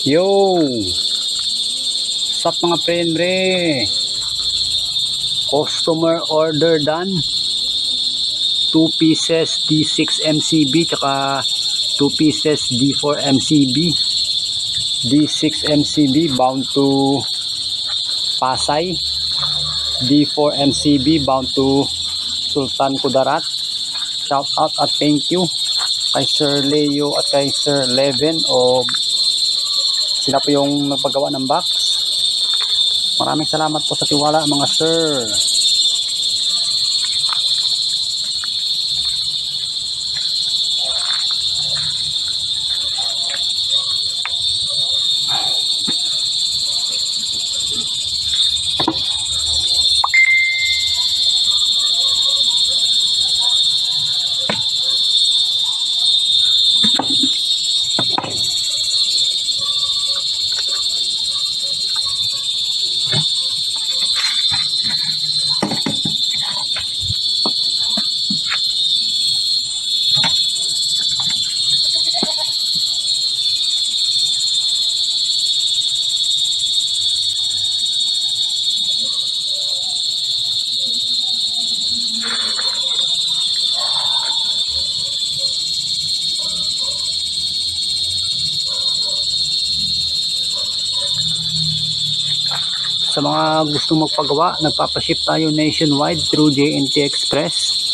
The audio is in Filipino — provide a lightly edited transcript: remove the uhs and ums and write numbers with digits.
Yo! Sup mga prendre? Customer order done. 2 pieces D6 MCB tsaka 2 pieces D4 MCB. D6 MCB bound to Pasay. D4 MCB bound to Sultan Kudarat. Shout out at thank you kay Sir Leo at kay Sir Leven o sila po yung nagpagawa ng box. Maraming salamat po sa tiwala mga sir. Sa mga gustong magpagawa, nagpapaship tayo nationwide through JNT Express.